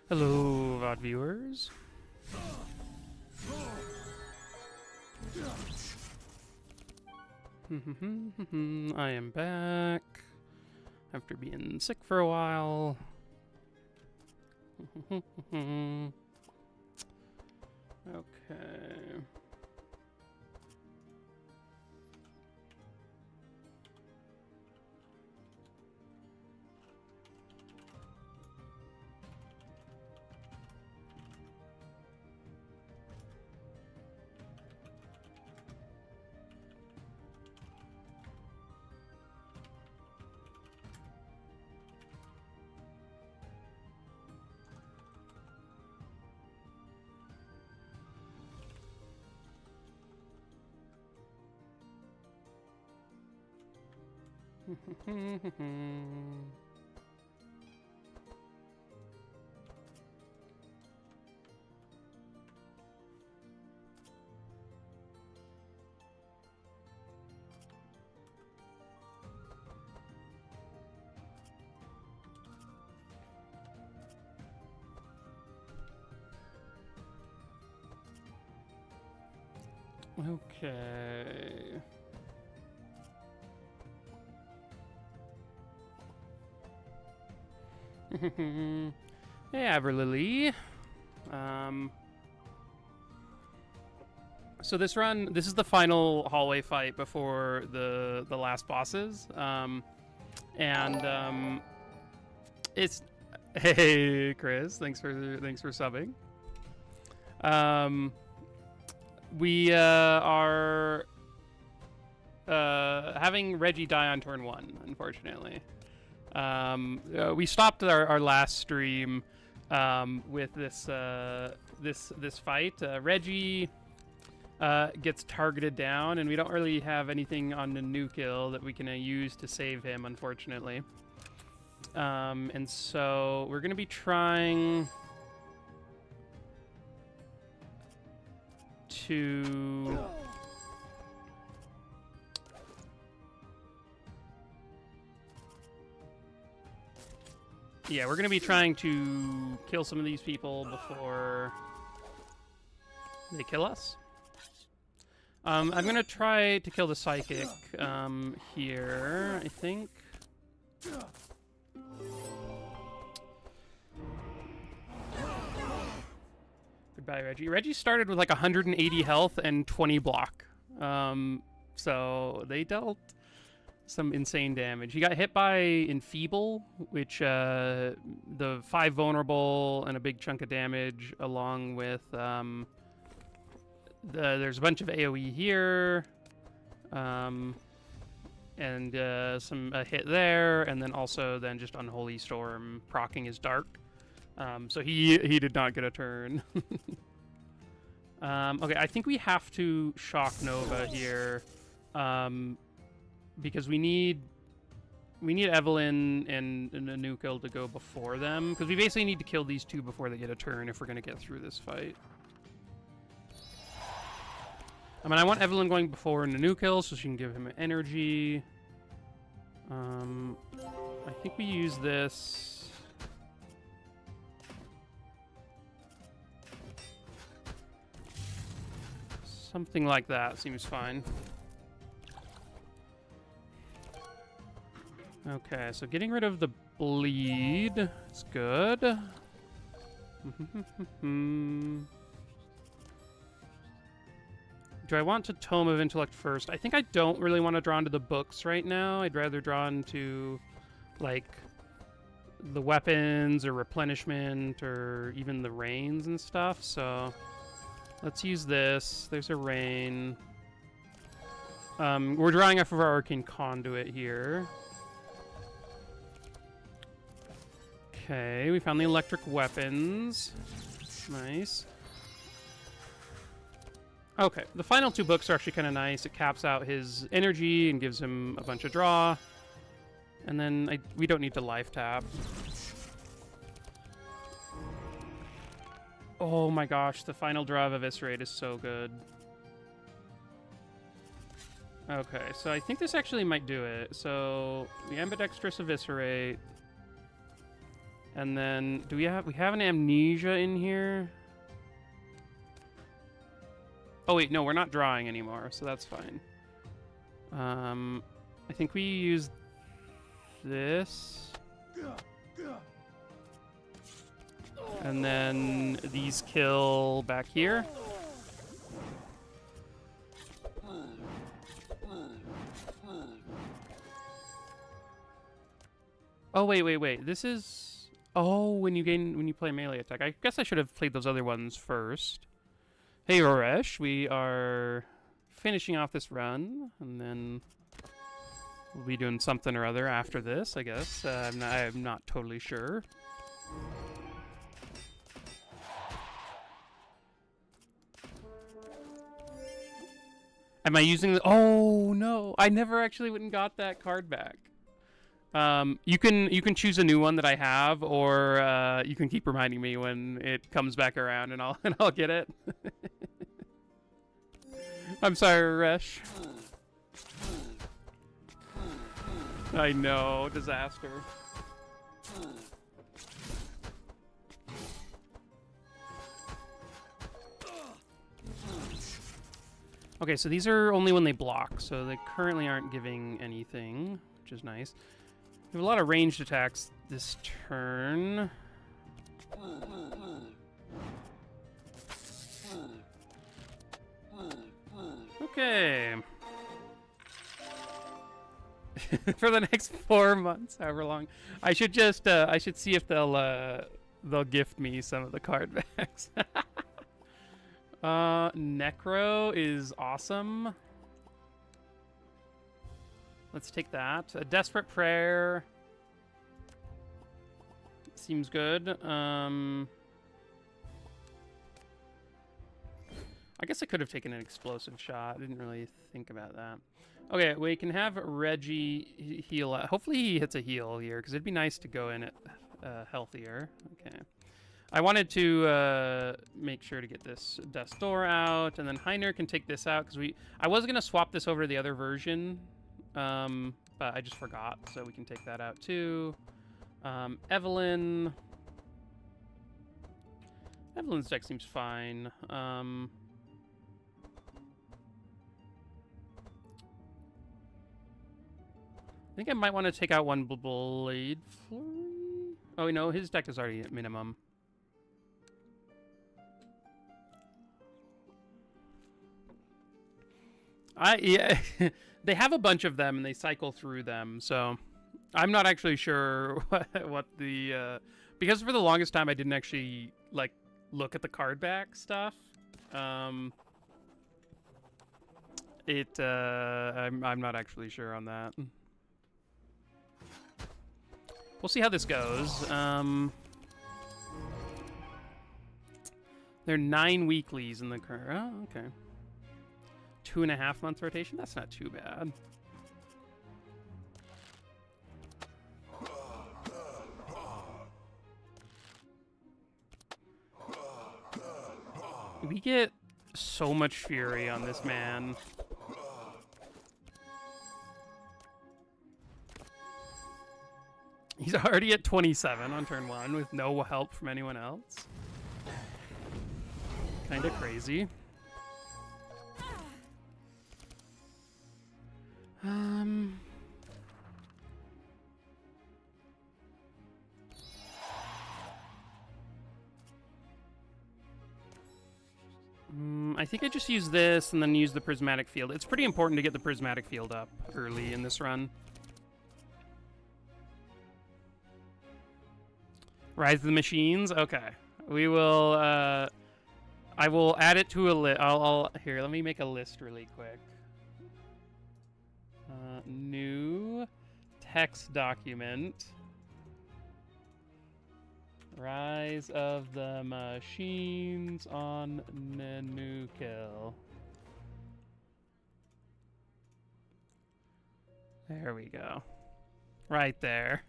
Hello, VOD viewers. I am back after being sick for a while. Okay. Okay. Hey, Everlily. So this is the final hallway fight before the last bosses. It's hey Chris, thanks for subbing. We are having Reggie die on turn 1, unfortunately. We stopped our last stream with this fight. Reggie gets targeted down, and we don't really have anything on Nenukil that we can use to save him, unfortunately. And so we're going to be trying to... Yeah, we're going to be trying to kill some of these people before they kill us. I'm going to try to kill the psychic here, I think. Goodbye, Reggie. Reggie started with like 180 health and 20 block. So they dealt some insane damage. He got hit by Enfeeble, which the 5 vulnerable and a big chunk of damage, along with there's a bunch of AoE here, and some hit there, and then also just Unholy Storm proccing his dark. So he did not get a turn. Okay, I think we have to Shock Nova here. Because we need Evelyn and Nenukil to go before them. Because we basically need to kill these two before they get a turn if we're going to get through this fight. I mean, I want Evelyn going before Nenukil so she can give him energy. I think we use this. Something like that seems fine. Okay, so getting rid of the bleed is good. Do I want to Tome of Intellect first? I think I don't really want to draw into the books right now. I'd rather draw into, like, the weapons or replenishment or even the rains and stuff. So let's use this. There's a rain. We're drawing off of our Arcane Conduit here. Okay, we found the electric weapons. Nice. Okay, the final 2 books are actually kind of nice. It caps out his energy and gives him a bunch of draw. And then we don't need to life tap. Oh my gosh, the final draw of Eviscerate is so good. Okay, so I think this actually might do it. So, the Ambidextrous Eviscerate. And then, we have an amnesia in here? Oh wait, no, we're not drawing anymore, so that's fine. I think we use this. And then these kill back here. Oh, wait. This is... Oh, when you play melee attack. I guess I should have played those other ones first. Hey, Roresh, we are finishing off this run, and then we'll be doing something or other after this, I guess. I'm not totally sure. Am I using the... Oh, no. I never actually went and got that card back. You can choose a new one that I have, or you can keep reminding me when it comes back around, and I'll get it. I'm sorry, Resh. I know, disaster. Okay, so these are only when they block, so they currently aren't giving anything, which is nice. We have a lot of ranged attacks this turn. Okay. For the next 4 months, however long, I should just I should see if they'll gift me some of the card backs. Necro is awesome. Let's take that. A Desperate Prayer seems good. I guess I could have taken an Explosive Shot. I didn't really think about that. Okay, we can have Reggie heal. Hopefully he hits a heal here, because it'd be nice to go in it healthier. Okay. I wanted to make sure to get this Death's Door out, and then Heiner can take this out, because I was going to swap this over to the other version, but I just forgot, so we can take that out too. Evelyn's deck seems fine. I think I might want to take out one Blade Flurry. Oh, no, his deck is already at minimum. Yeah, they have a bunch of them and they cycle through them, so I'm not actually sure what the because for the longest time I didn't actually like look at the card back stuff. I'm not actually sure on that. We'll see how this goes. There are 9 weeklies in the current. Oh, okay. 2.5 month rotation? That's not too bad. We get so much fury on this man. He's already at 27 on turn 1 with no help from anyone else. Kinda crazy. I think I just use this and then use the Prismatic Field. It's pretty important to get the Prismatic Field up early in this run. Rise of the Machines? Okay. We will, I will add it to a list. Here, let me make a list really quick. New text document. Rise of the Machines on Nenukil. There we go. Right there.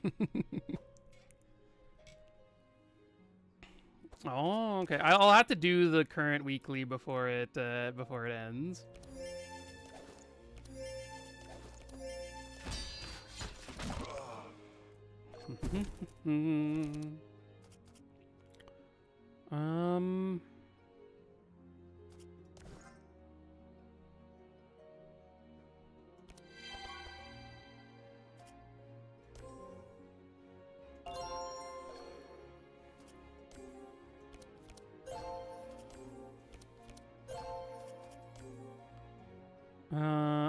Oh, okay. I'll have to do the current weekly before it ends. Um...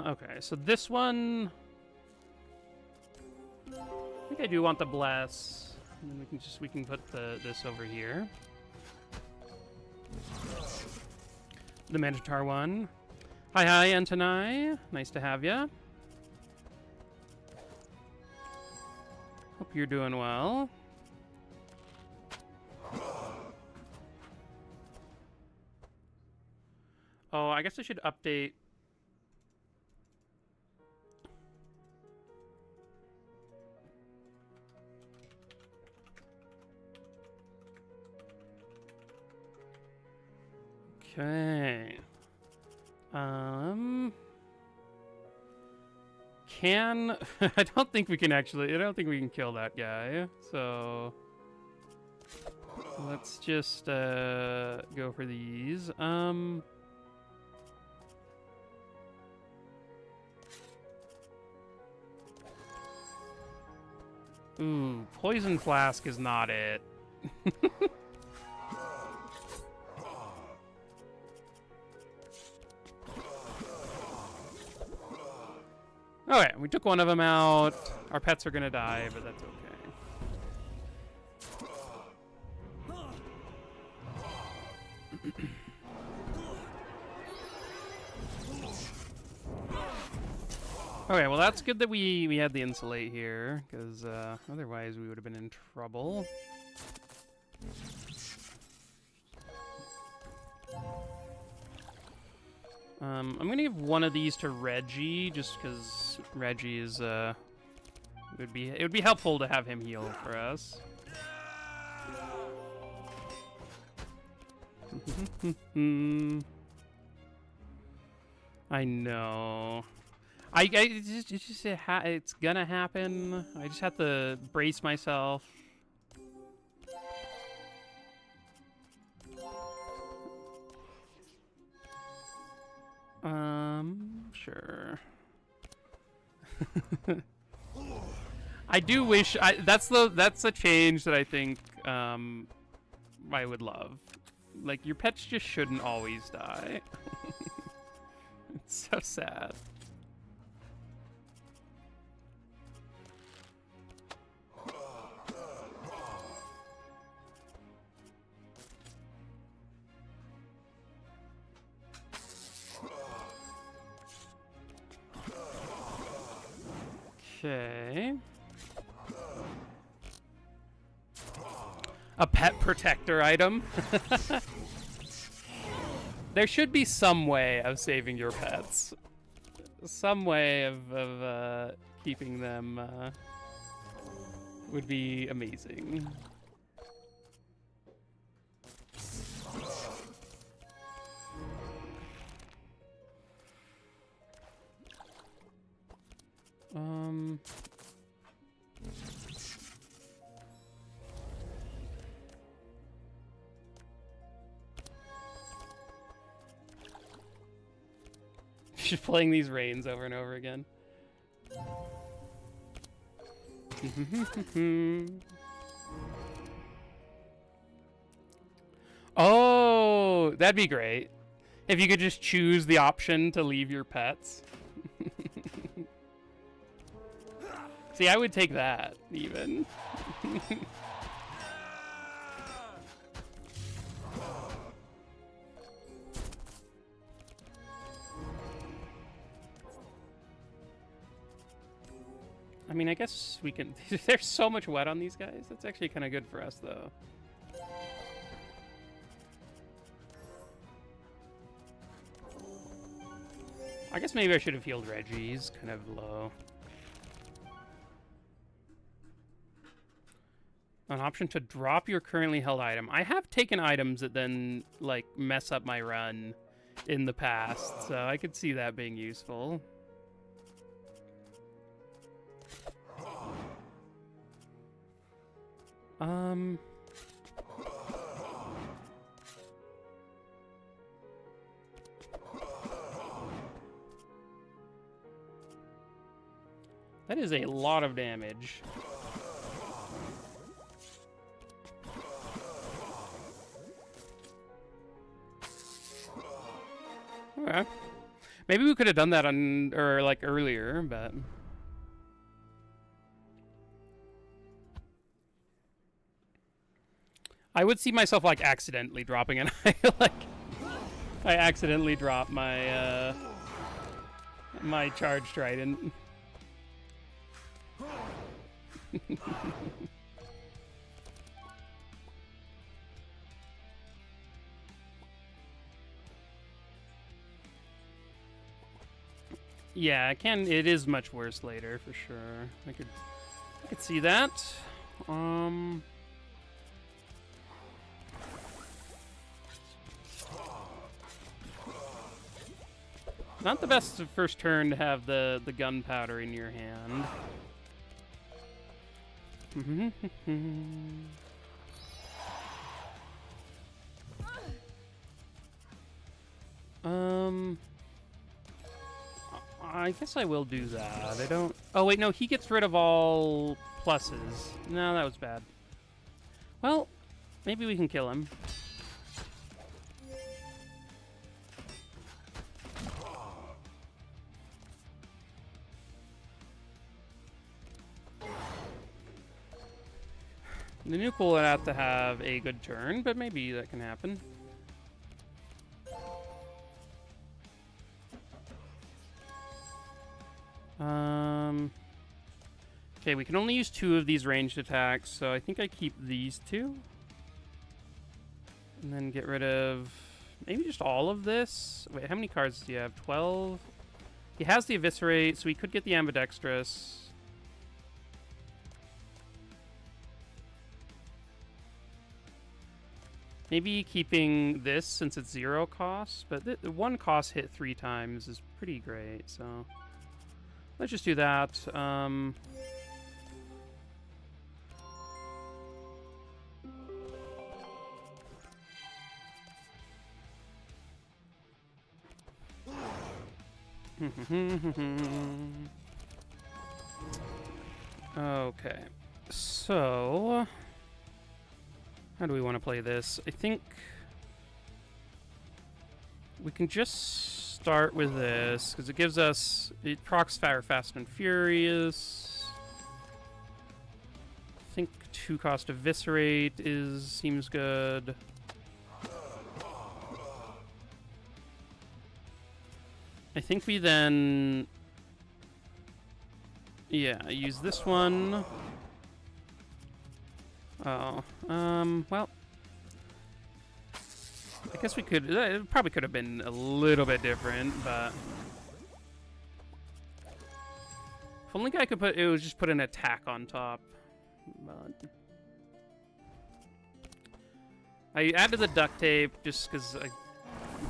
Okay, so this one... I think I do want the bless. And then we can put this over here. The Minotaur one. Hi, Antonai. Nice to have ya. Hope you're doing well. Oh, I guess I should update. Okay. I don't think we can actually, I don't think we can kill that guy. So let's just go for these. Ooh, Poison Flask is not it. Okay, we took one of them out. Our pets are gonna die, but that's okay. Okay, well that's good that we had the insulate here, because otherwise we would have been in trouble. I'm gonna give one of these to Reggie, just because Reggie is it would be helpful to have him heal for us. I know. It's gonna happen. I just have to brace myself. Sure. I do wish that's a change that I think I would love. Like, your pets just shouldn't always die. It's so sad. Okay. A pet protector item. There should be some way of saving your pets. Some way of keeping them would be amazing. Just playing these rains over and over again. Oh, that'd be great. If you could just choose the option to leave your pets. See, I would take that, even. I mean, I guess we can... There's so much wet on these guys. That's actually kind of good for us, though. I guess maybe I should have healed Reggie. He's kind of low. An option to drop your currently held item. I have taken items that then, like, mess up my run in the past, so I could see that being useful. That is a lot of damage. Okay. Maybe we could have done that on, or like earlier, but... I would see myself like accidentally dropping it. I accidentally dropped my my charge trident. Yeah, it is much worse later for sure. I could see that. Not the best first turn to have the gunpowder in your hand. I guess I will do that. I don't... Oh, wait, no, he gets rid of all pluses. No, that was bad. Well, maybe we can kill him. Nenukil will have to have a good turn, but maybe that can happen. Okay, we can only use 2 of these ranged attacks, so I think I keep these 2. And then get rid of maybe just all of this. Wait, how many cards do you have? 12? He has the Eviscerate, so we could get the Ambidextrous. Maybe keeping this since it's 0 cost, but the 1 cost hit 3 times is pretty great, so let's just do that. Okay, so how do we want to play this? I think we can just start with this because it gives us, it procs Fire, Fast and Furious. I think 2 cost Eviscerate seems good. I think we then, yeah, use this one. Oh, well, I guess we could, it probably could have been a little bit different, but if only I could put, it was just put an attack on top, but I added the duct tape just because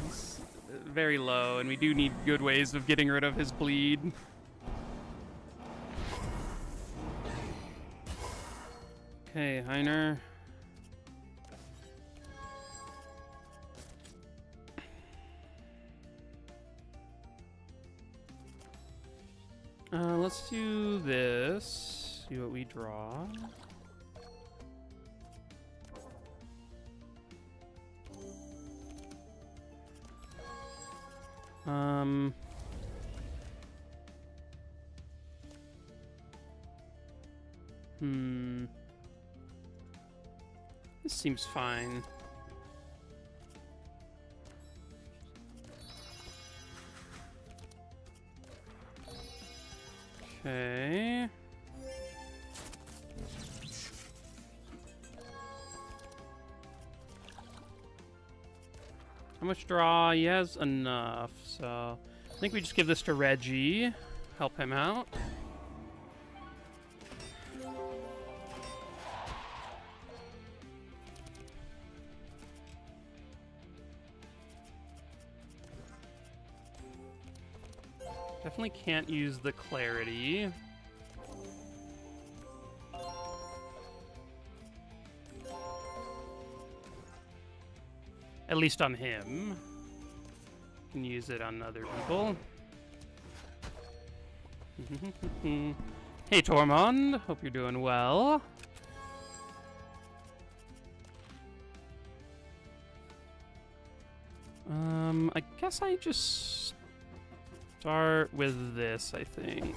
he's very low, and we do need good ways of getting rid of his bleed. Okay, Heiner. Let's do this. See what we draw. This seems fine. Okay. How much draw? He has enough, so I think we just give this to Reggie. Help him out. Definitely can't use the Clarity. At least on him. Can use it on other people. Hey, Tormund. Hope you're doing well. I guess I just start with this, I think.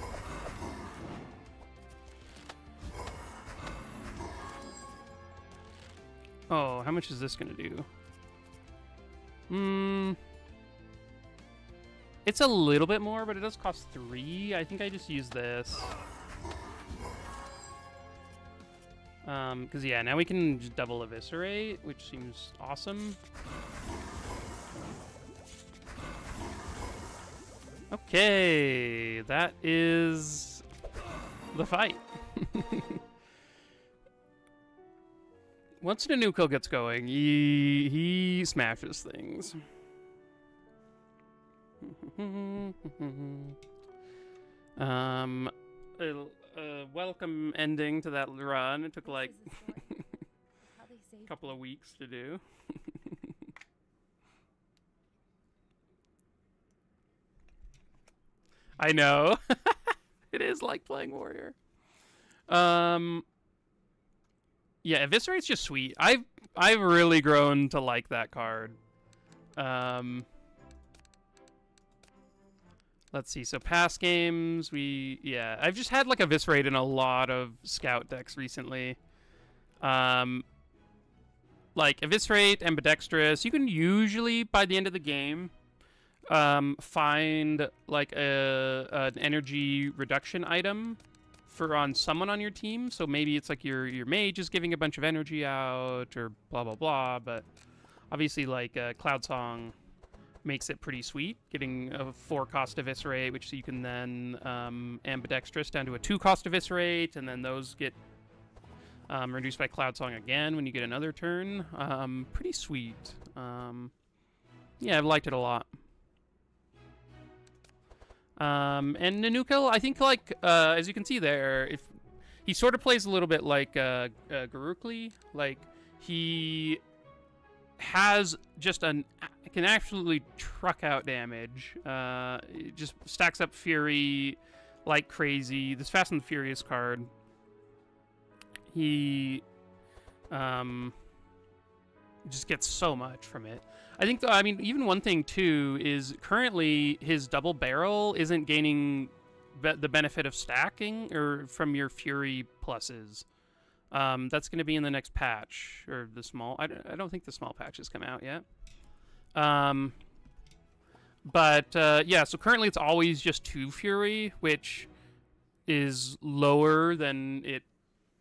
Oh, how much is this gonna do? It's a little bit more, but it does cost 3. I think I just use this. Because, yeah, now we can just double eviscerate, which seems awesome. Okay, that is the fight. Once Nenukil gets going, he smashes things. Welcome ending to that run. It took like a couple of weeks to do. I know. It is like playing Warrior. Yeah, Eviscerate's just sweet. I've really grown to like that card. Let's see. So past games, I've just had like Eviscerate in a lot of Scout decks recently. Like Eviscerate, Ambidextrous. You can usually by the end of the game find like an energy reduction item on someone on your team. So maybe it's like your mage is giving a bunch of energy out or blah blah blah. But obviously, like Cloud Song makes it pretty sweet, getting a 4-cost Eviscerate, which you can then Ambidextrous down to a 2-cost Eviscerate, and then those get reduced by Cloud Song again when you get another turn. Pretty sweet. Yeah, I've liked it a lot. And Nenukil, I think, like, as you can see there, if he sort of plays a little bit like Garukli, like, he has just can absolutely truck out damage. It just stacks up Fury like crazy. This Fast and the Furious card, he just gets so much from it. I think, I mean, even one thing, too, is currently his double barrel isn't gaining the benefit of stacking or from your Fury pluses. That's going to be in the next patch, or the small... I don't think the small patch has come out yet. Yeah, so currently it's always just 2 Fury, which is lower than it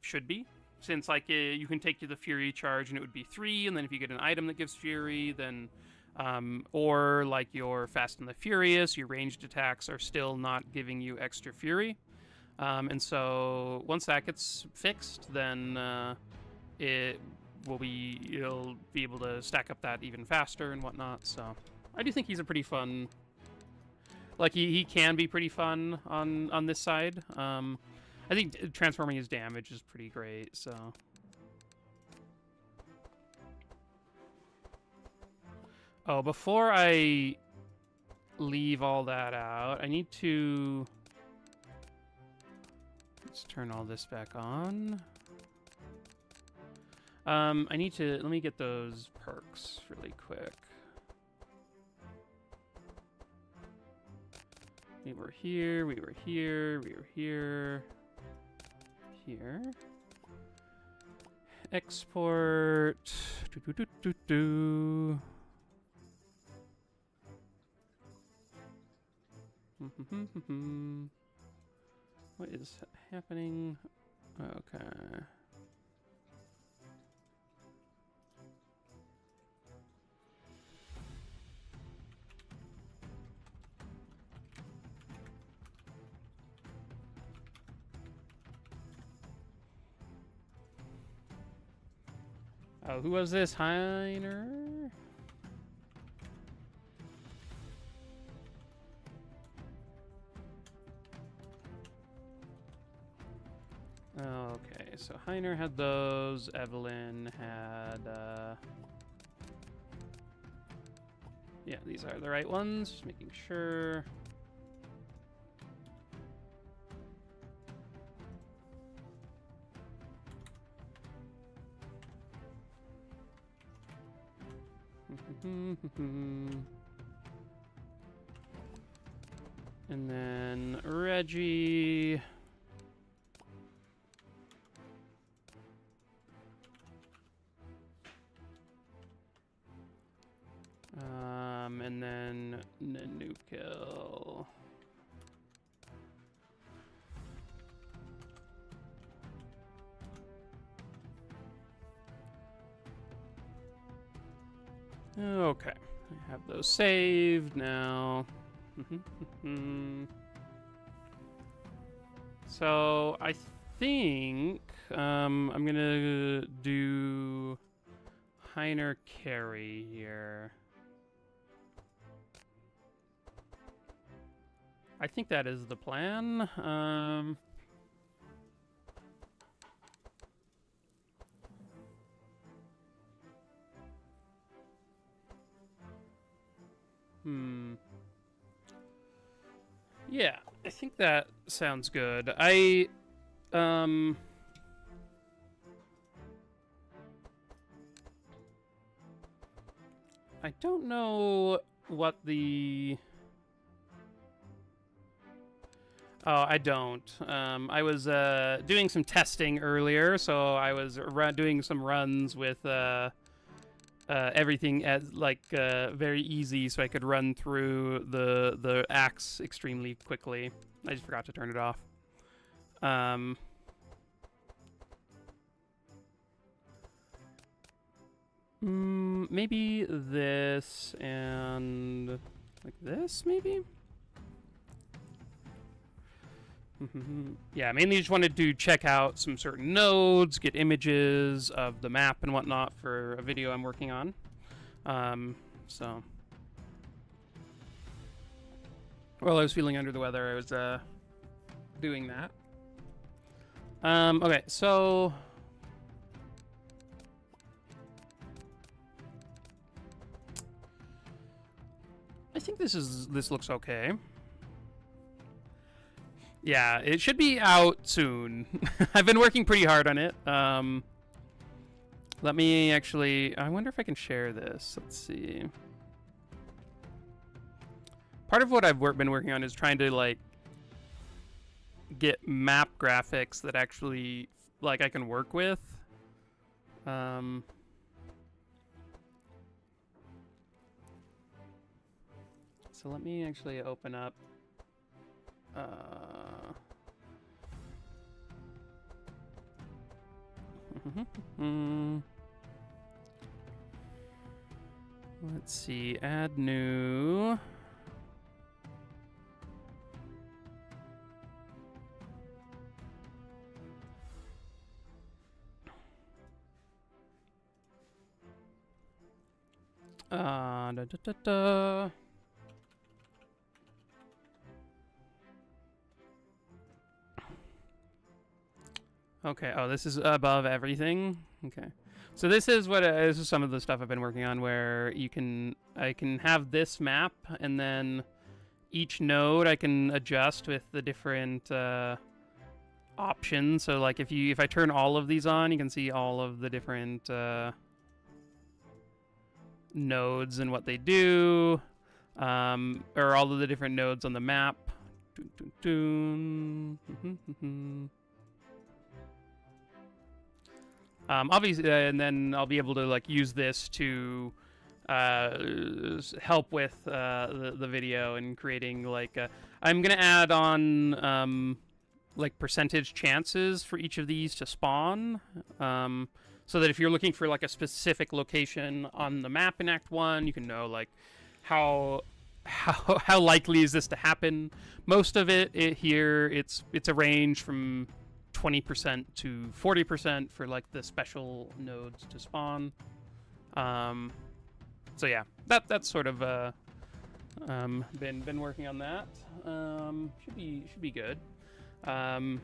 should be. Since, like, you can take to the Fury charge and it would be 3, and then if you get an item that gives Fury, then... or, like, your Fast and the Furious, your ranged attacks are still not giving you extra Fury. And so, once that gets fixed, then you'll be able to stack up that even faster and whatnot, so... I do think he's a pretty fun... Like, he can be pretty fun on this side. I think transforming his damage is pretty great, so... Oh, before I leave all that out, I need to... Let's turn all this back on. I need to... Let me get those perks really quick. We were here, we were here, we were here. Here. Export. What is happening? Okay. Oh, who was this? Heiner? Okay, so Heiner had those. Evelyn had, yeah, these are the right ones. Just making sure. And then Reggie. And then Nenukil. Okay, I have those saved now. So I think I'm gonna do Heiner carry here. I think that is the plan. Yeah, I think that sounds good. I don't know what the... Oh, I don't. I was doing some testing earlier, so I was doing some runs with everything as very easy, so I could run through the axe extremely quickly. I just forgot to turn it off. Maybe this and like this, maybe. Yeah, mainly just wanted to check out some certain nodes, get images of the map and whatnot for a video I'm working on. So while I was feeling under the weather, I was doing that. Okay, so I think this looks okay. Yeah, it should be out soon. I've been working pretty hard on it. Let me actually... I wonder if I can share this. Let's see. Part of what I've been working on is trying to, like, get map graphics that actually, like, I can work with. So let me actually open up... Let's see, add new. Da, da, da, da. Okay, oh, this is above everything? Okay. So this is this is some of the stuff I've been working on where I can have this map and then each node I can adjust with the different options. So like if I turn all of these on, you can see all of the different nodes and what they do, or all of the different nodes on the map. Obviously, and then I'll be able to like use this to help with the video and creating like I'm gonna add on like percentage chances for each of these to spawn, so that if you're looking for like a specific location on the map in Act 1, you can know like how likely is this to happen. Most of it here it's a range from 20% to 40% for like the special nodes to spawn. So yeah, that's sort of been working on that. Should be good. And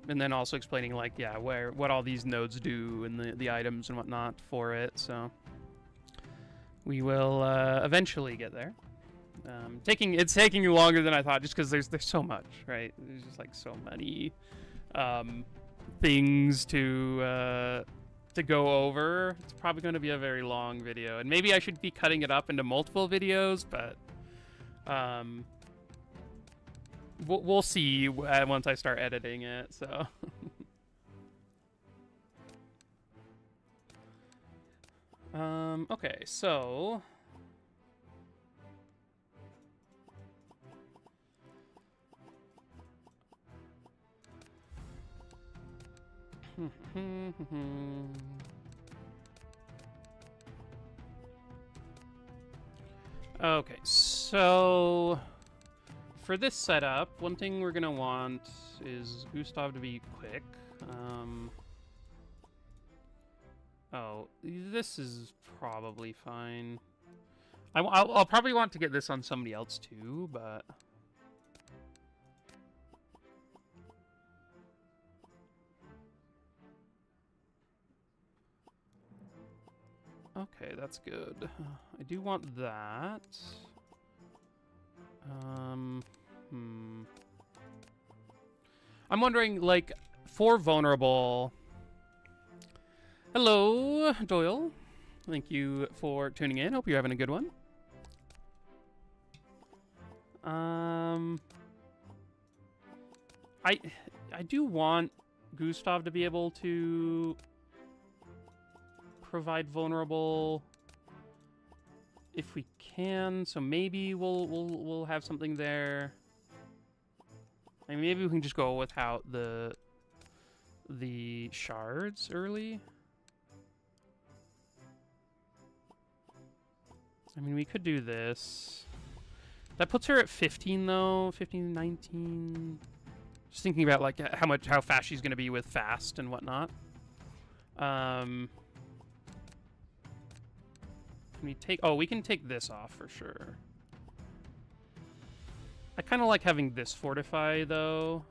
then also explaining like what all these nodes do and the items and whatnot for it. So we will eventually get there. It's taking longer than I thought, just because there's so much, right? There's just like so many things to to go over. It's probably going to be a very long video, and maybe I should be cutting it up into multiple videos, but we'll see once I start editing it. So okay, so okay, so for this setup, one thing we're gonna want is Gustav to be quick. Oh, this is probably fine. I'll probably want to get this on somebody else too, but okay, that's good. I do want that. I'm wondering, like, for vulnerable. Hello, Doyle. Thank you for tuning in. Hope you're having a good one. I do want Gustav to be able to provide vulnerable if we can, so maybe we'll have something there. I mean, maybe we can just go without the shards early. I mean, we could do this. That puts her at 15 though, 15, 19. Just thinking about like how fast she's gonna be with fast and whatnot. Can we take? Oh, we can take this off for sure. I kind of like having this fortify though.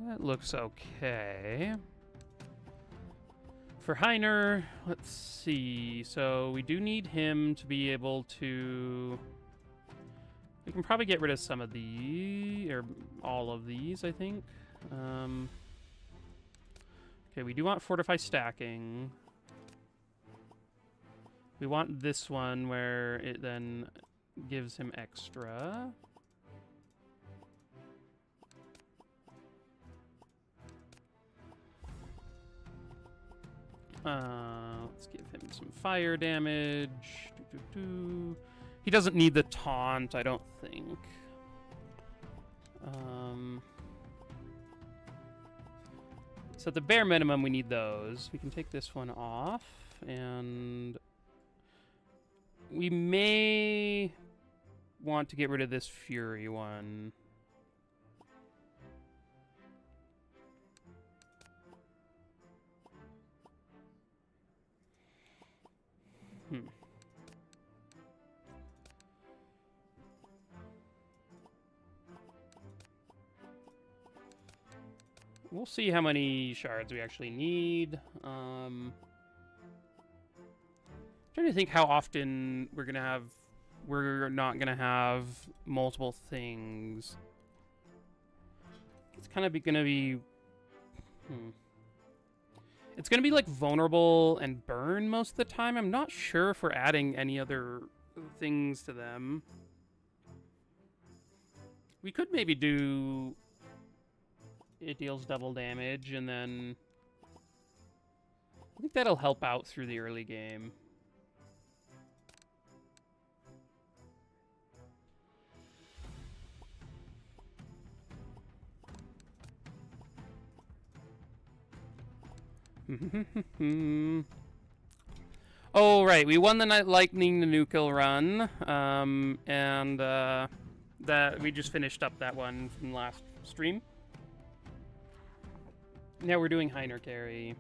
That looks okay. For Heiner, let's see. So we do need him to be able to... We can probably get rid of some of these, or all of these, I think. Okay, we do want fortify stacking. We want this one where it then gives him extra. Let's give him some fire damage. He doesn't need the taunt, I don't think. So at the bare minimum, we need those. We can take this one off, and we may want to get rid of this Fury one. We'll see how many shards we actually need. Trying to think how often we're not gonna have multiple things. It's kind of gonna be. It's gonna be like vulnerable and burn most of the time. I'm not sure if we're adding any other things to them. We could maybe do. It deals double damage, and then I think that'll help out through the early game. Oh, right. We won the Night Lightning Nenukil run, and that we just finished up that one from last stream. Now we're doing Heiner carry.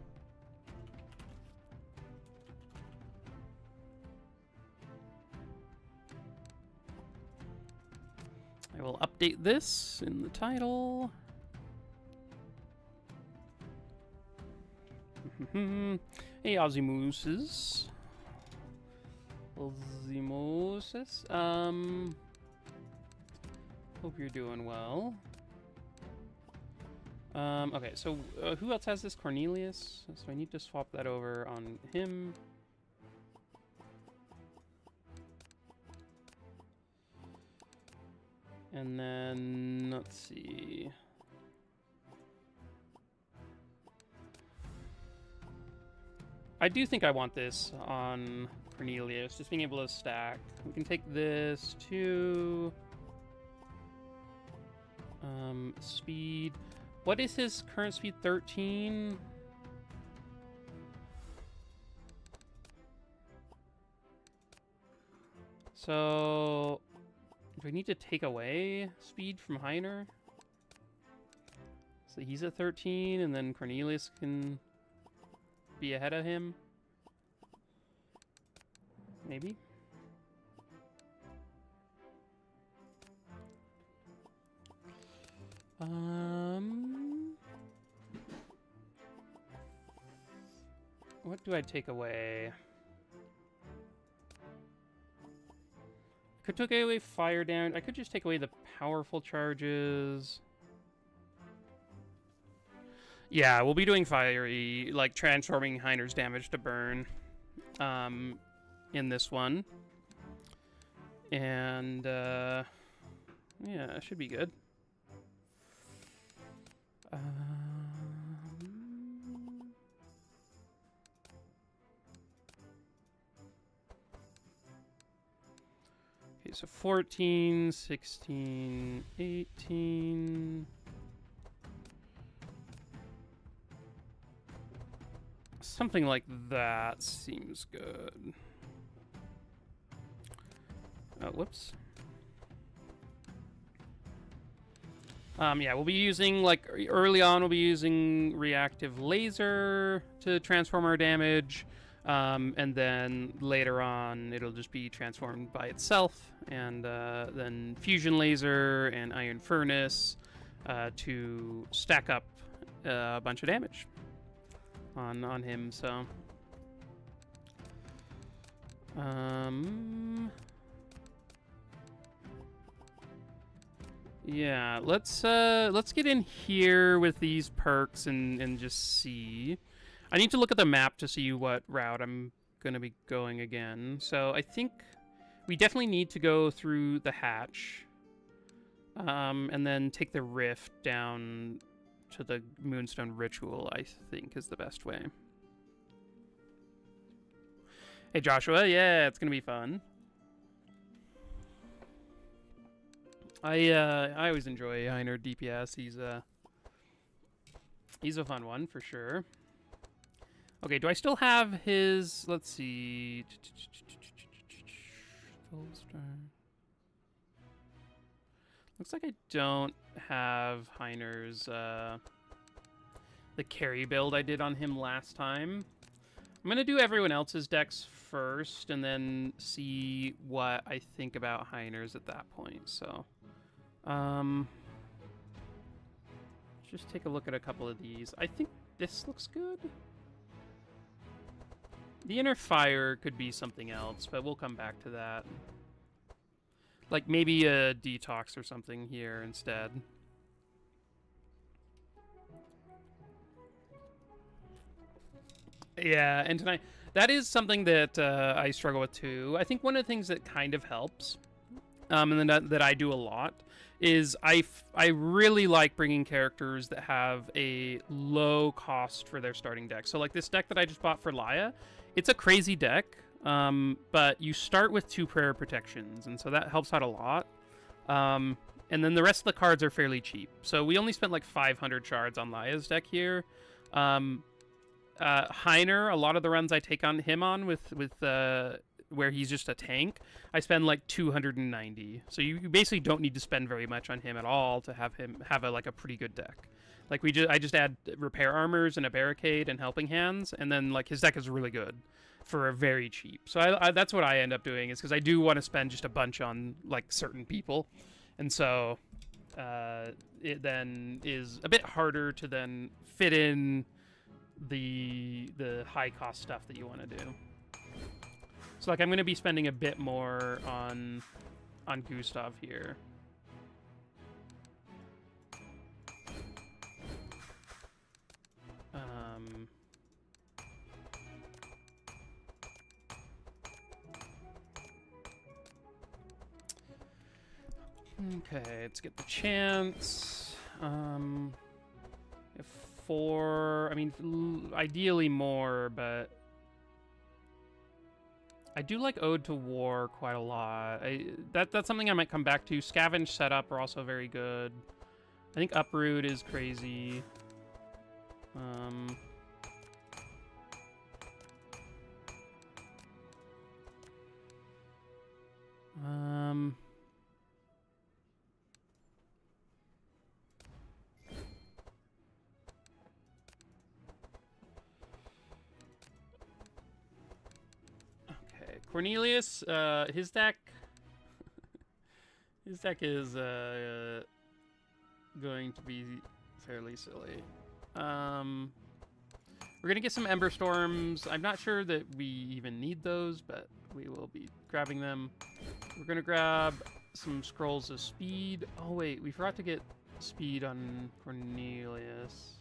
I will update this in the title. Hey, Ozzymooses. Ozzymooses. Hope you're doing well. Okay, so who else has this? Cornelius. So I need to swap that over on him. And then, let's see. I do think I want this on Cornelius, just being able to stack. We can take this to speed. What is his current speed? 13? So, do I need to take away speed from Heiner? So he's at 13, and then Cornelius can be ahead of him. Maybe. What do I take away? I could take away fire down. I could just take away the powerful charges. Yeah, we'll be doing fiery, like transforming Heiner's damage to burn in this one. And yeah, it should be good. Okay, so 14, 16, 18... Something like that seems good. Oh, whoops. Yeah, we'll be using, like, early on, we'll be using reactive laser to transform our damage. And then later on, it'll just be transformed by itself. And then fusion laser and iron furnace to stack up a bunch of damage on him, so yeah, let's get in here with these perks and just see. I need to look at the map to see what route I'm gonna be going again. So I think we definitely need to go through the hatch, and then take the rift down to the Moonstone Ritual, I think, is the best way. Hey, Joshua. Yeah, it's gonna be fun. I always enjoy Heiner DPS. He's a fun one for sure. Okay, do I still have his? Let's see. Looks like I don't have Heiner's, the carry build I did on him last time. I'm going to do everyone else's decks first, and then see what I think about Heiner's at that point, so... just take a look at a couple of these. I think this looks good. The Inner Fire could be something else, but we'll come back to that. Like, maybe a Detox or something here instead. Yeah, and tonight... That is something that I struggle with, too. I think one of the things that kind of helps, and then that I do a lot, is I really like bringing characters that have a low cost for their starting deck. So, like, this deck that I just bought for Laia, it's a crazy deck. But you start with 2 prayer protections, and so that helps out a lot. And then the rest of the cards are fairly cheap. So we only spent like 500 shards on Laia's deck here. Heiner, a lot of the runs I take on him on with where he's just a tank, I spend like 290. So you basically don't need to spend very much on him at all to have him have a pretty good deck. Like I just add repair armors and a barricade and helping hands, and then like his deck is really good for very cheap. So I that's what I end up doing, is because I do want to spend just a bunch on like certain people, and so it then is a bit harder to then fit in the high cost stuff that you want to do. So like I'm gonna be spending a bit more on Gustav here. Okay, let's get the chance. If 4, I mean, ideally more, but I do like Ode to War quite a lot. That's something I might come back to. Scavenge setup are also very good. I think Uproot is crazy. Okay, Cornelius, his deck is going to be fairly silly. We're gonna get some Ember Storms. I'm not sure that we even need those, but we will be grabbing them. We're gonna grab some Scrolls of Speed. Oh wait, we forgot to get speed on Cornelius.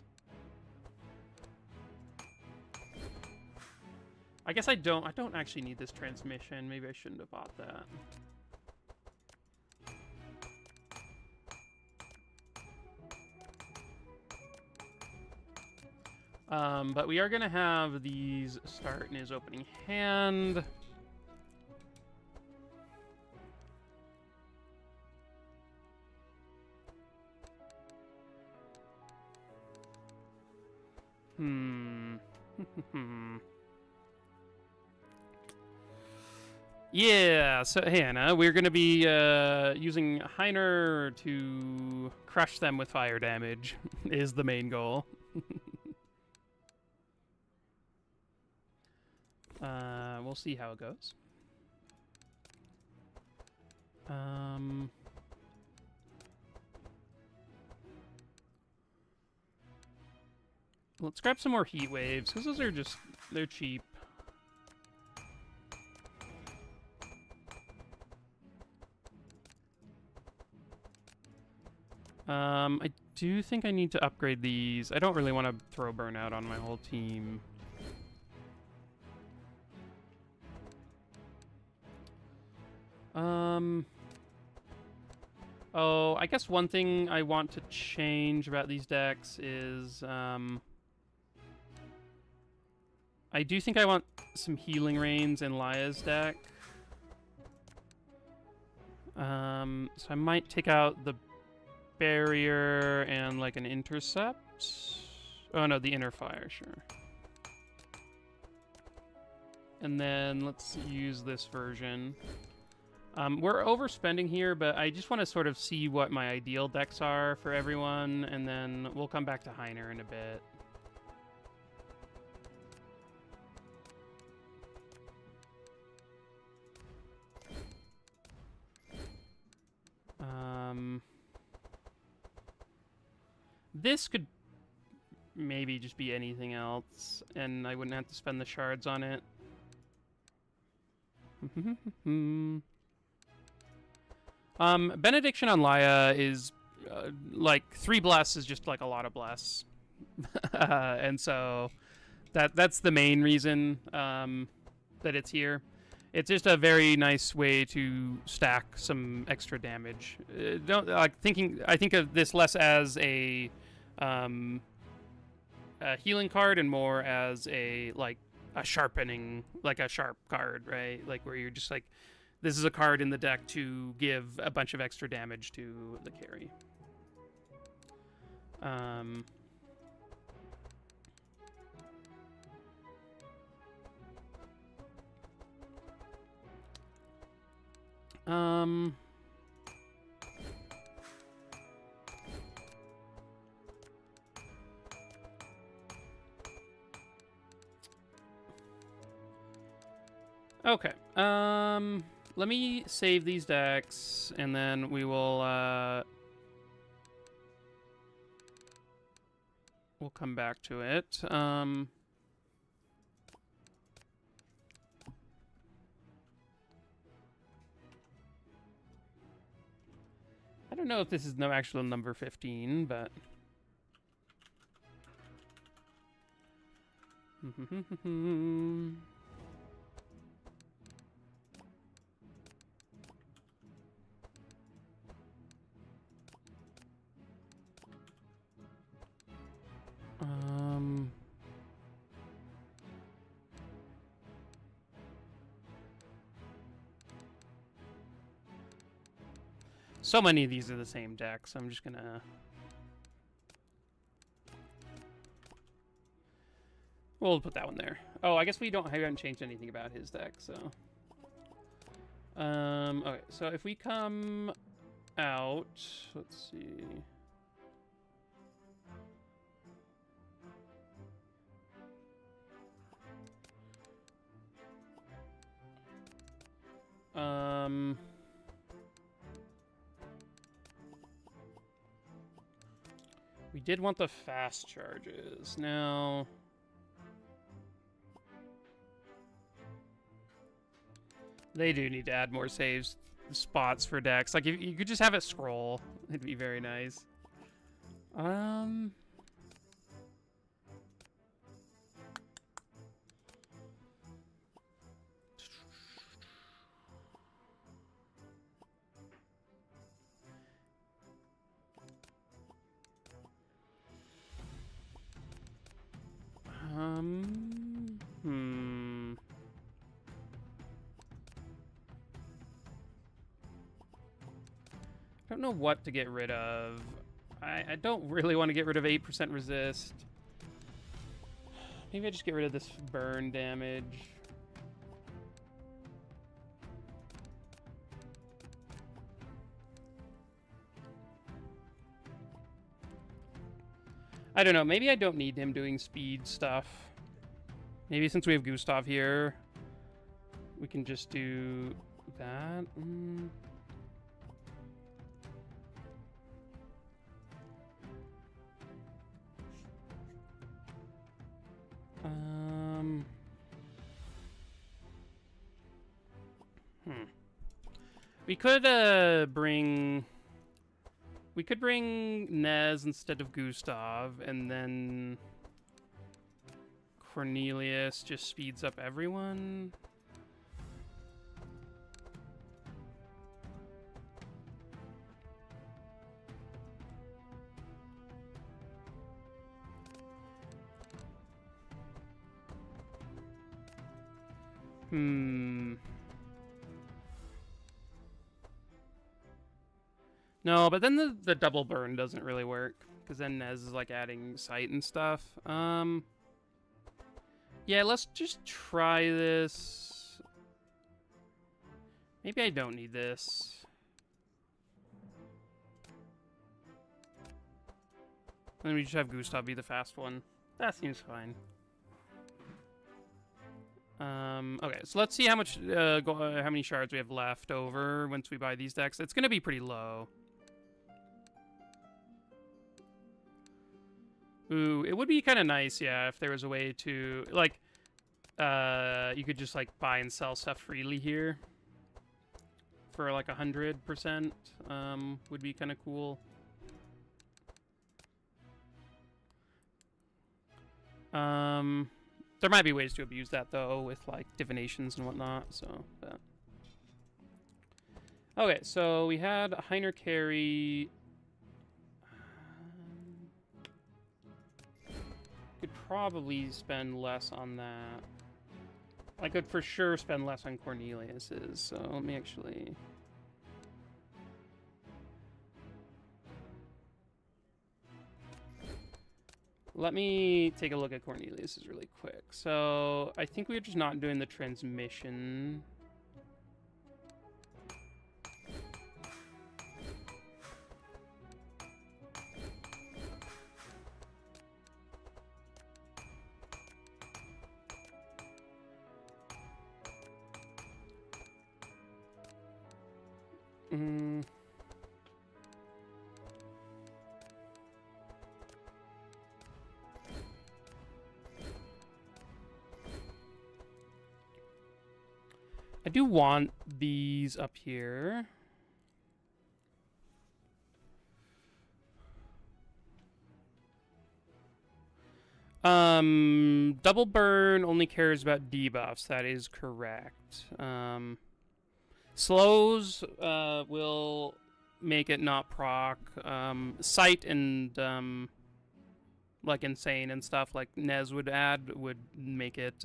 I guess I don't actually need this transmission. Maybe I shouldn't have bought that. But we are gonna have these start in his opening hand. Yeah, so Hannah, we're going to be using Heiner to crush them with fire damage is the main goal. We'll see how it goes. Let's grab some more heat waves, because those are just, they're cheap. I do think I need to upgrade these. I don't really want to throw burnout on my whole team. Oh, I guess one thing I want to change about these decks is, I do think I want some Healing Rains in Laya's deck. So I might take out the Barrier and like an Intercept. Oh no, the Inner Fire, sure. And then let's use this version. We're overspending here, but I just want to sort of see what my ideal decks are for everyone, and then we'll come back to Heiner in a bit. This could maybe just be anything else, and I wouldn't have to spend the shards on it. Benediction on Laya is like 3 bless is just like a lot of bless. And so that's the main reason that it's here. It's just a very nice way to stack some extra damage. I think of this less as a healing card and more as a sharpening, like a sharp card, right? Like where you're just like, this is a card in the deck to give a bunch of extra damage to the carry. Okay. Let me save these decks, and then we will we'll come back to it. I don't know if this is no actual number 15, but... So many of these are the same deck, so I'm just gonna... We'll put that one there. Oh, I guess we haven't changed anything about his deck, so... Okay, so if we come out... Let's see... We did want the fast charges. Now... They do need to add more saves spots for decks. Like, if you could just have it scroll, it'd be very nice. I don't know what to get rid of. I don't really want to get rid of 8% resist. Maybe I just get rid of this burn damage. I don't know. Maybe I don't need him doing speed stuff. Maybe since we have Gustav here, we can just do that. We could bring... We could bring Nez instead of Gustav, and then Cornelius just speeds up everyone. No, but then the double burn doesn't really work, because then Nez is like adding sight and stuff. Yeah, let's just try this. Maybe I don't need this. Then we just have Gustav be the fast one. That seems fine. Okay, so let's see how much, how many shards we have left over once we buy these decks. It's gonna be pretty low. Ooh, it would be kind of nice, yeah, if there was a way to, like, you could just, like, buy and sell stuff freely here. For, like, 100%, would be kind of cool. There might be ways to abuse that, though, with, like, divinations and whatnot, so, but... Okay, so we had Heiner carry... Could probably spend less on that. I could for sure spend less on Cornelius's, so let me actually... Let me take a look at Cornelius's really quick. So, I think we're just not doing the transmission. I do want these up here. Double burn only cares about debuffs. That is correct. Slows will make it not proc. Sight and like insane and stuff like Nez would add would make it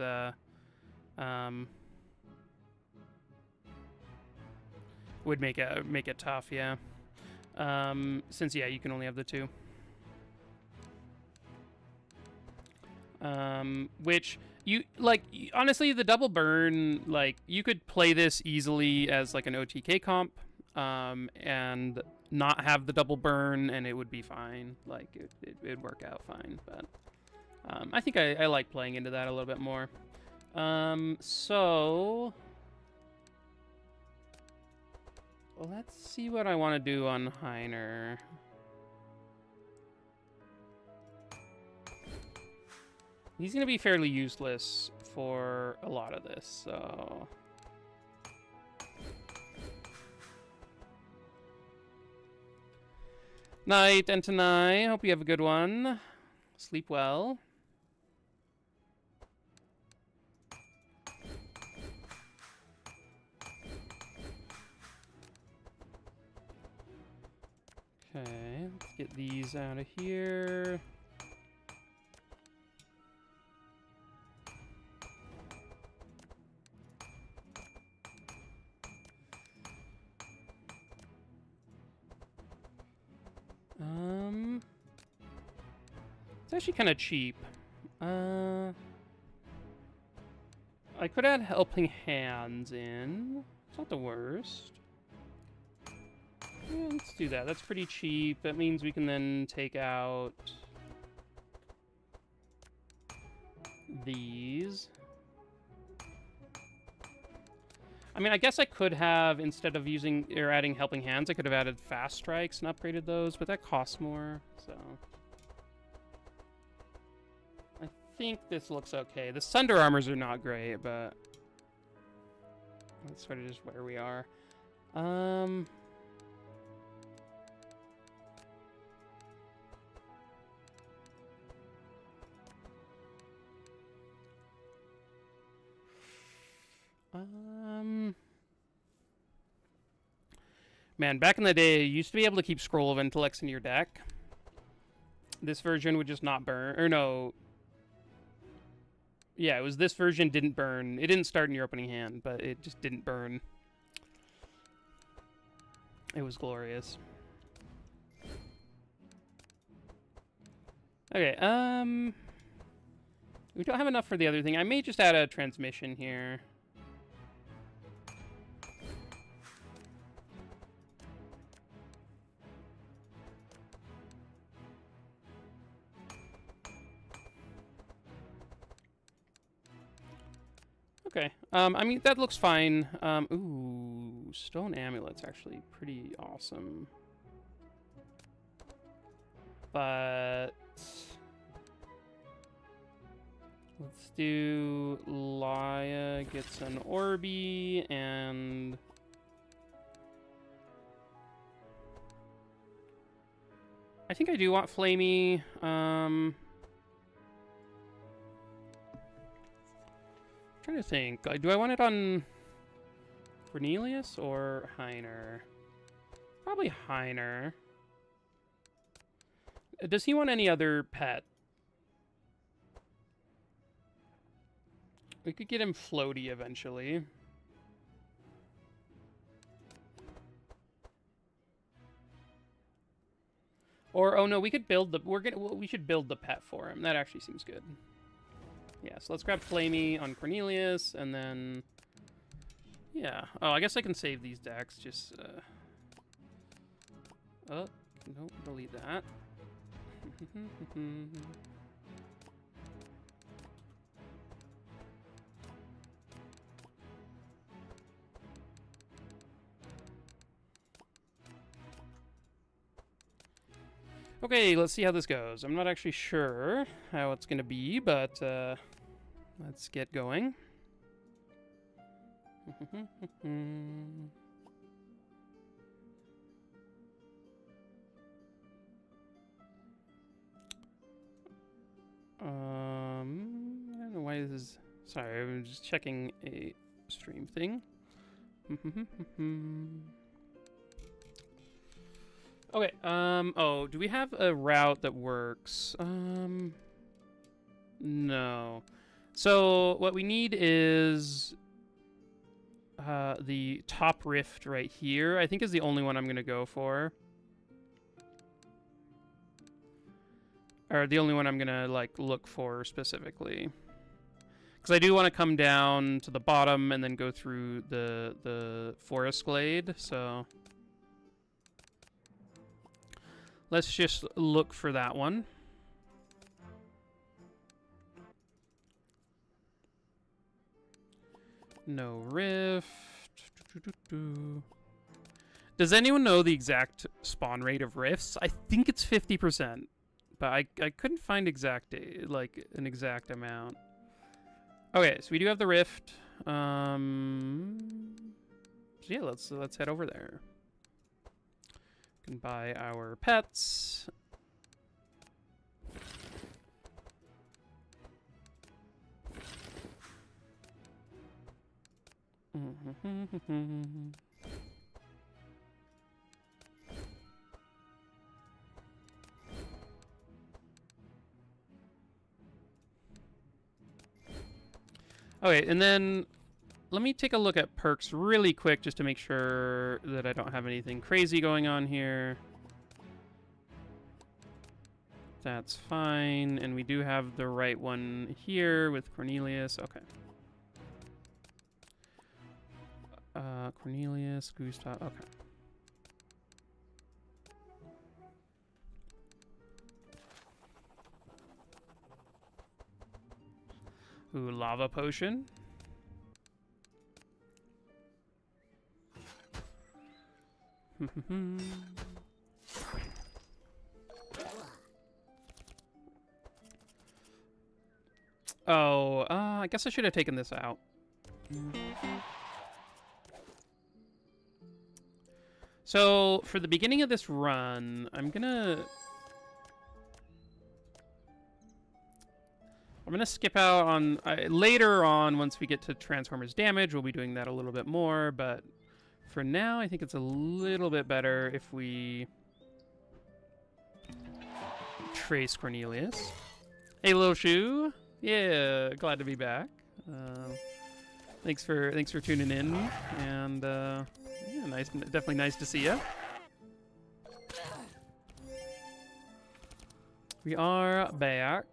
would make it tough, yeah. Since yeah, you can only have the two. Which you like honestly the double burn, like you could play this easily as like an OTK comp and not have the double burn and it would be fine. Like it'd work out fine, but I think I like playing into that a little bit more. So let's see what I want to do on Heiner. He's going to be fairly useless for a lot of this, so... Night, Entonai. Hope you have a good one. Sleep well. Okay, let's get these out of here. It's actually kind of cheap. I could add helping hands in. It's not the worst. Yeah, let's do that. That's pretty cheap. That means we can then take out these. I mean, I guess I could have, instead of using or adding helping hands, I could have added fast strikes and upgraded those, but that costs more, so... I think this looks okay. The Sunder armors are not great, but... that's sort of just where we are. Man, back in the day, you used to be able to keep Scroll of Intellects in your deck. This version would just not burn, or no. Yeah, it was this version didn't burn. It didn't start in your opening hand, but it just didn't burn. It was glorious. Okay, we don't have enough for the other thing. I may just add a transmission here. Okay. I mean, that looks fine. Ooh, Stone Amulet's actually pretty awesome. But... let's do... Laya gets an Orby, and... I think I do want Flamey. Trying to think. Do I want it on Cornelius or Heiner? Probably Heiner. Does he want any other pet? We could get him floaty eventually. Or oh no, we could build the we should build the pet for him. That actually seems good. Yeah, so let's grab Flamey on Cornelius, and then... yeah. Oh, I guess I can save these decks, just... oh, no, delete that. Okay, let's see how this goes. I'm not actually sure how it's going to be, but... let's get going. I don't know why this is. Sorry, I'm just checking a stream thing. Okay. Oh, do we have a route that works? No. So what we need is the top rift right here. I think is the only one I'm gonna go for. Or the only one I'm gonna like look for specifically, because I do want to come down to the bottom and then go through the forest glade. So let's just look for that one. No rift. Does anyone know the exact spawn rate of rifts? I think it's 50%. But I couldn't find an exact amount. Okay, so we do have the rift. So yeah, let's head over there. We can buy our pets. Okay, and then let me take a look at perks really quick just to make sure that I don't have anything crazy going on here. That's fine, and we do have the right one here with Cornelius. Okay. Cornelius, Gustav, okay. Ooh, lava potion. Oh, I guess I should have taken this out. So, for the beginning of this run, I'm gonna skip out on... later on, once we get to Transformers damage, we'll be doing that a little bit more, but for now, I think it's a little bit better if we trace Cornelius. Hey, little shoe. Yeah, glad to be back. Thanks for tuning in, and yeah, nice, definitely nice to see you. We are back.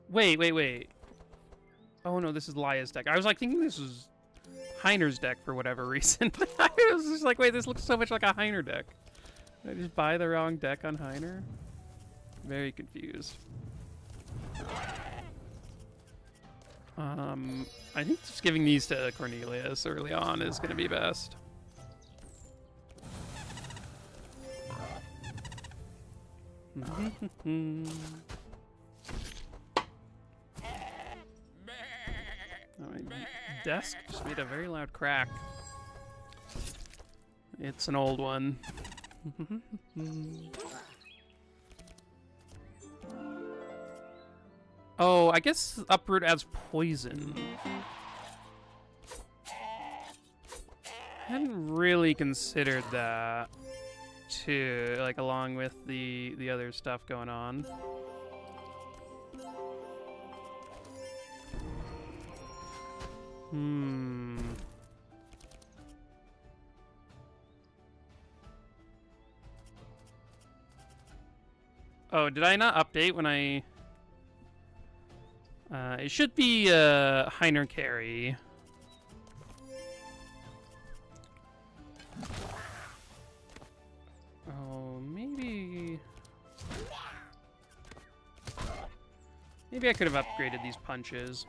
Wait. Oh no, this is Laya's deck. I was like thinking this was Heiner's deck for whatever reason. I was just like, wait, this looks so much like a Heiner deck. Did I just buy the wrong deck on Heiner? Very confused. I think just giving these to Cornelius early on is going to be best. My desk just made a very loud crack. It's an old one. Oh, I guess Uproot adds poison. I hadn't really considered that too, like along with the other stuff going on. Oh, did I not update when I... it should be Heiner carry. Oh, maybe I could have upgraded these punches.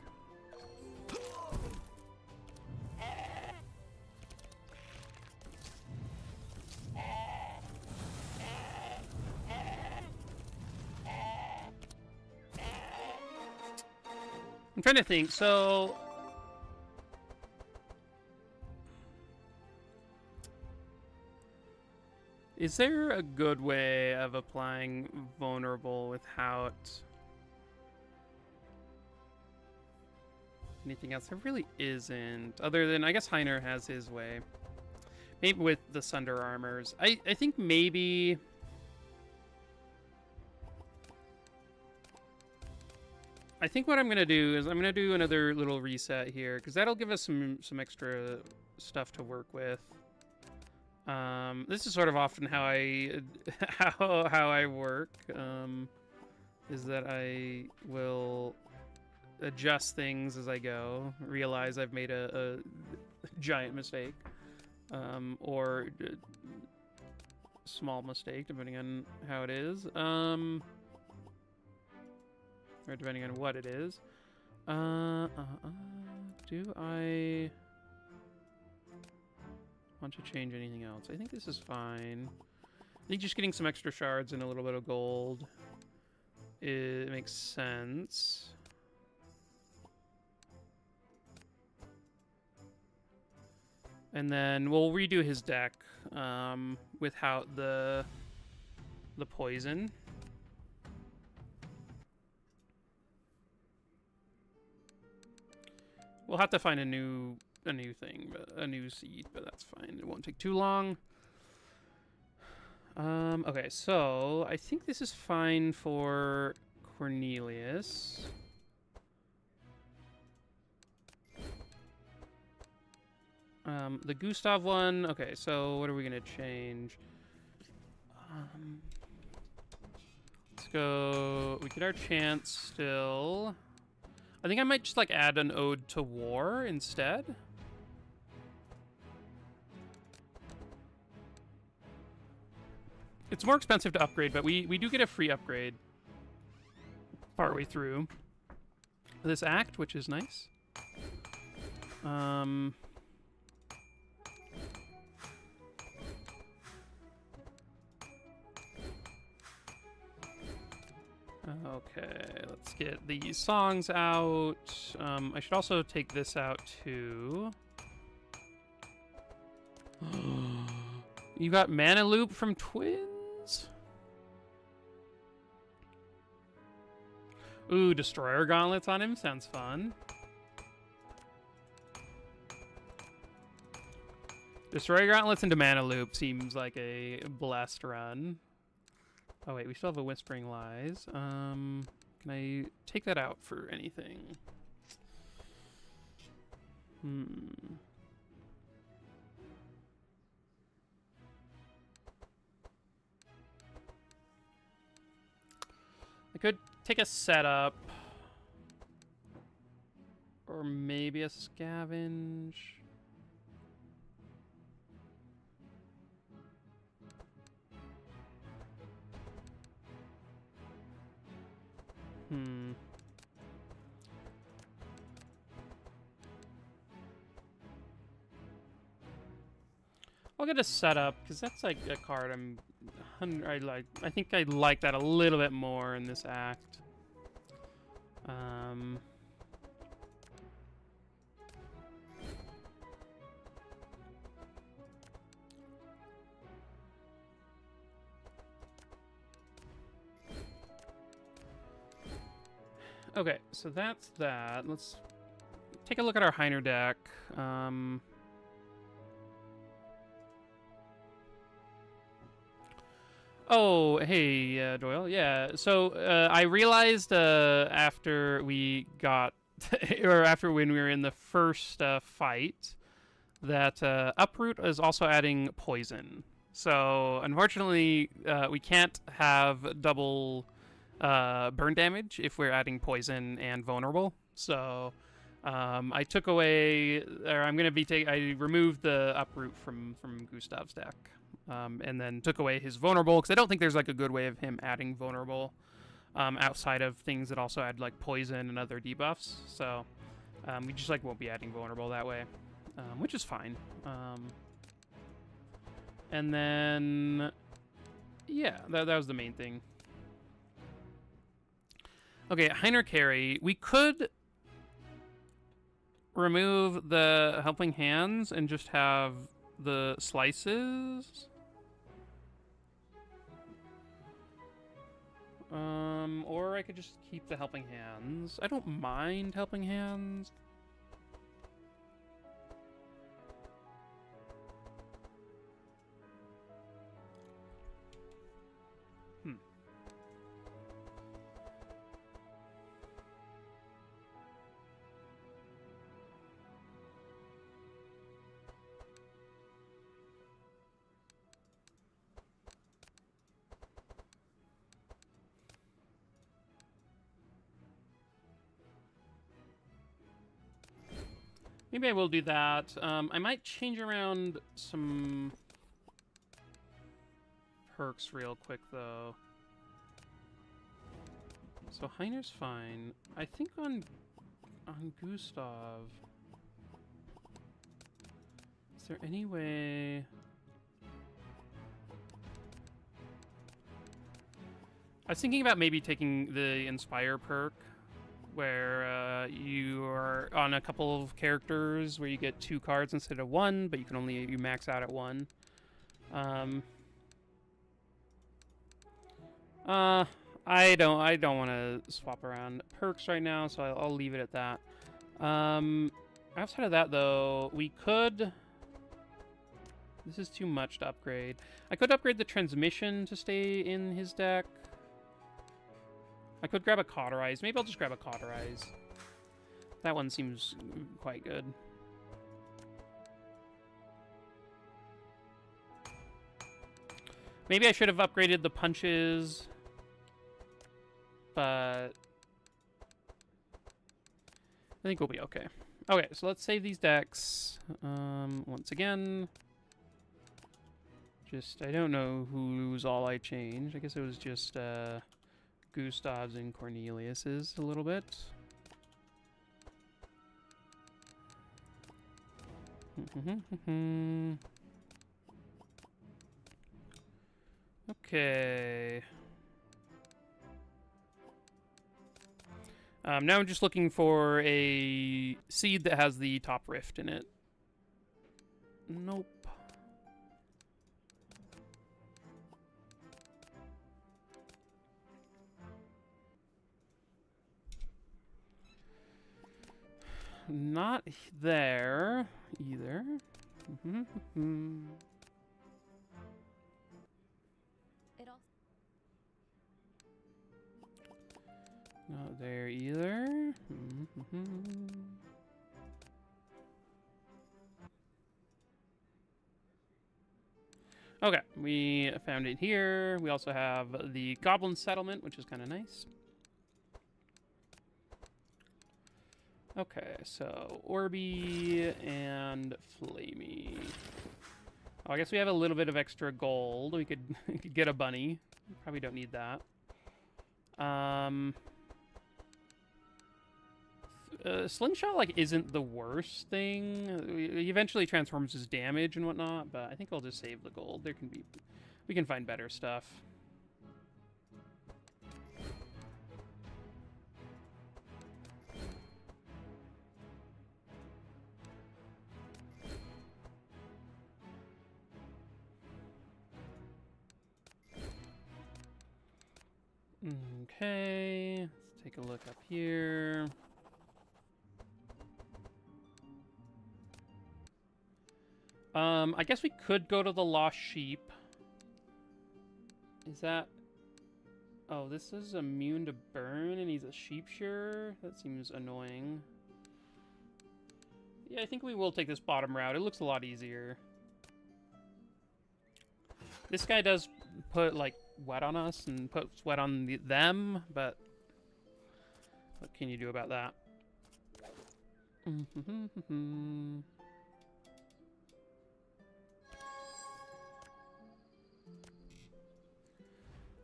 I'm trying to think. So, is there a good way of applying vulnerable without anything else? There really isn't. Other than, I guess Heiner has his way. Maybe with the Sunder Armors. I think maybe... I think what I'm going to do is I'm going to do another little reset here, because that'll give us some extra stuff to work with. This is sort of often how I how I work, is that I will adjust things as I go, realize I've made a giant mistake, or a small mistake, depending on how it is. Or depending on what it is. Do I want to change anything else? I think this is fine. I think just getting some extra shards and a little bit of gold, it makes sense. And then we'll redo his deck without the poison. We'll have to find a new thing, a new seed, but that's fine. It won't take too long. Okay, so I think this is fine for Cornelius. The Gustav one. Okay, so what are we gonna change? Let's go. We get our chance still. I think I might just like add an ode to war instead. It's more expensive to upgrade, but we do get a free upgrade partway through this act, which is nice. Okay, let's get these songs out. I should also take this out too. You got Mana Loop from Twins? Ooh, Destroyer Gauntlets on him? Sounds fun. Destroyer Gauntlets into Mana Loop seems like a blessed run. Oh wait, we still have a Whispering Lies. Can I take that out for anything? I could take a setup. Or maybe a scavenge. I'll get a setup because that's like a card I like. I think I like that a little bit more in this act. Okay, so that's that. Let's take a look at our Heiner deck. Oh, hey, Doyle. Yeah, so I realized after we got, or after when we were in the first fight, that Uproot is also adding poison. So, unfortunately, we can't have double burn damage if we're adding poison and vulnerable. So, I took away, or I'm going to be I removed the Uproot from Gustav's deck. And then took away his vulnerable, because I don't think there's like a good way of him adding vulnerable outside of things that also add like poison and other debuffs. So we just like won't be adding vulnerable that way, which is fine. And then yeah, that was the main thing. Okay, Heiner carry. We could remove the helping hands and just have the slices. Or I could just keep the helping hands. I don't mind helping hands. Maybe I will do that. I might change around some perks real quick, though. So Heiner's fine. I think on Gustav, is there any way? I was thinking about maybe taking the Inspire perk, where you are on a couple of characters where you get 2 cards instead of 1, but you max out at 1. I don't want to swap around perks right now, so I'll leave it at that. Outside of that, though, we could. This is too much to upgrade. I could upgrade the transmission to stay in his deck. I could grab a Cauterize. Maybe I'll just grab a Cauterize. That one seems quite good. Maybe I should have upgraded the punches, but I think we'll be okay. Okay, so let's save these decks. Once again, I don't know who's all I changed. I guess it was just Gustav's and Cornelius's a little bit. Okay. Now I'm just looking for a seed that has the top rift in it. Nope. Not there either. Not there either. Okay, we found it here. We also have the Goblin Settlement, which is kind of nice. Okay, so Orby and Flamey. Oh, I guess we have a little bit of extra gold. We could get a bunny. Probably don't need that. Slingshot, like, isn't the worst thing. He eventually transforms his damage and whatnot, but I think I'll just save the gold. We can find better stuff. Okay, let's take a look up here. I guess we could go to the Lost Sheep. Is that... Oh, this is immune to burn and he's a sheep shearer? That seems annoying. Yeah, I think we will take this bottom route. It looks a lot easier. This guy does put, like, wet on us and puts wet on them, but what can you do about that?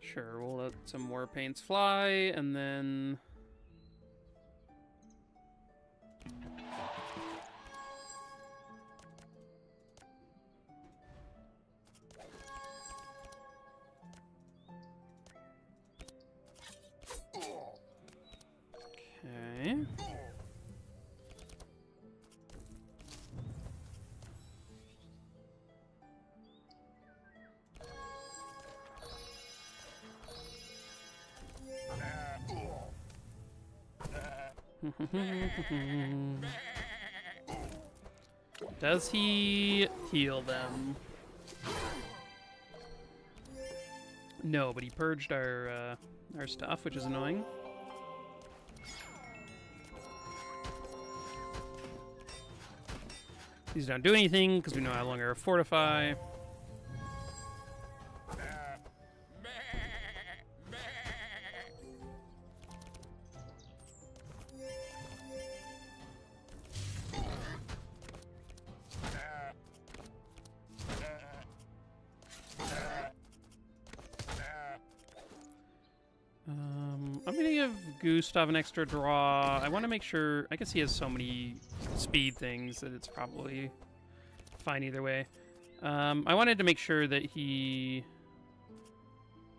Sure, we'll let some more paints fly, and then... Okay. Does he heal them? No, but he purged our stuff, which is annoying. These don't do anything because we no longer fortify. I'm gonna give Gustav an extra draw. I want to make sure. I guess he has so many speed things that it's probably fine either way. I wanted to make sure that he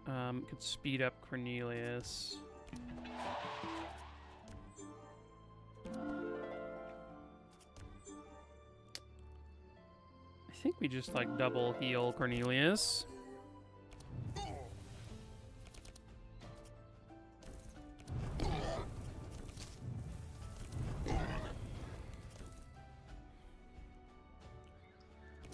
could speed up Cornelius. I think we just like double heal Cornelius.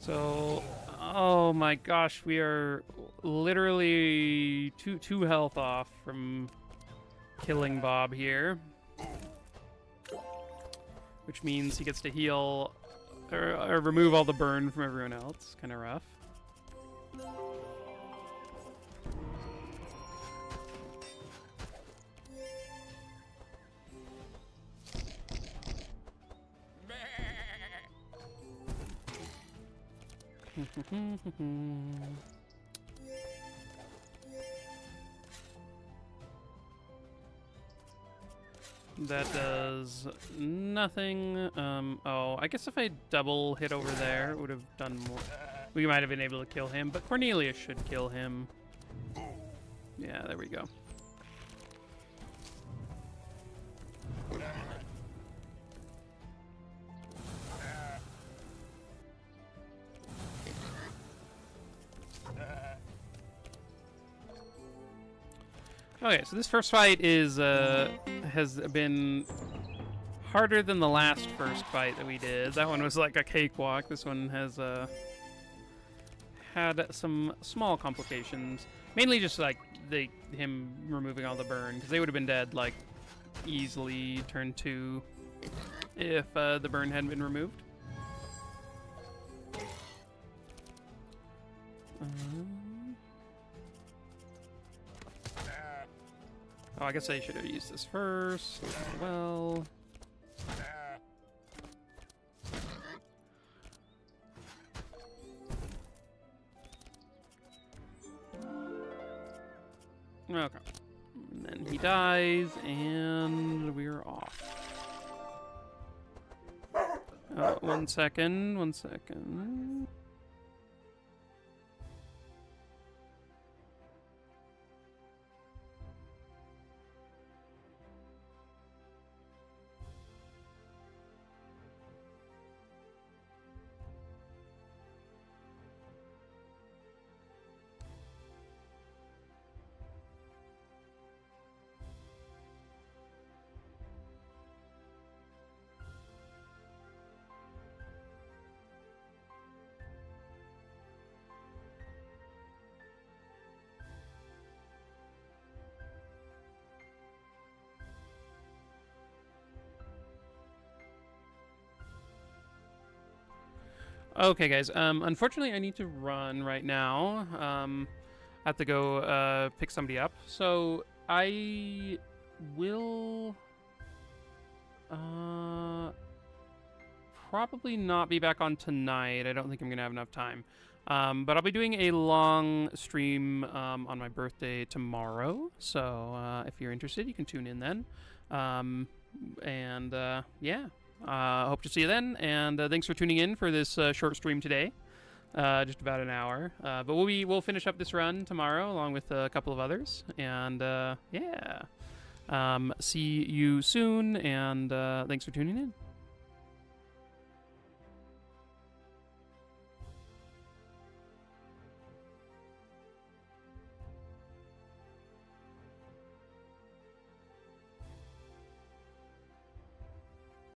So, oh my gosh, we are literally two health off from killing Bob here. Which means he gets to heal or remove all the burn from everyone else. Kind of rough. That does nothing. Oh, I guess if I double hit over there, it would have done more. We might have been able to kill him, but Cornelius should kill him. Yeah, there we go. Okay, so this first fight is has been harder than the last first fight that we did. That one was like a cakewalk. This one has had some small complications, mainly just like him removing all the burn, because they would have been dead like easily turn 2 if the burn hadn't been removed. Oh, I guess I should have used this first. Well. Okay. And then he dies, and we're off. 1 second, 1 second. Okay, guys. Unfortunately, I need to run right now. I have to go pick somebody up. So I will probably not be back on tonight. I don't think I'm gonna have enough time. But I'll be doing a long stream on my birthday tomorrow. So if you're interested, you can tune in then. Yeah. Hope to see you then, and thanks for tuning in for this short stream today, just about an hour. But we'll finish up this run tomorrow along with a couple of others, and yeah, see you soon, and thanks for tuning in.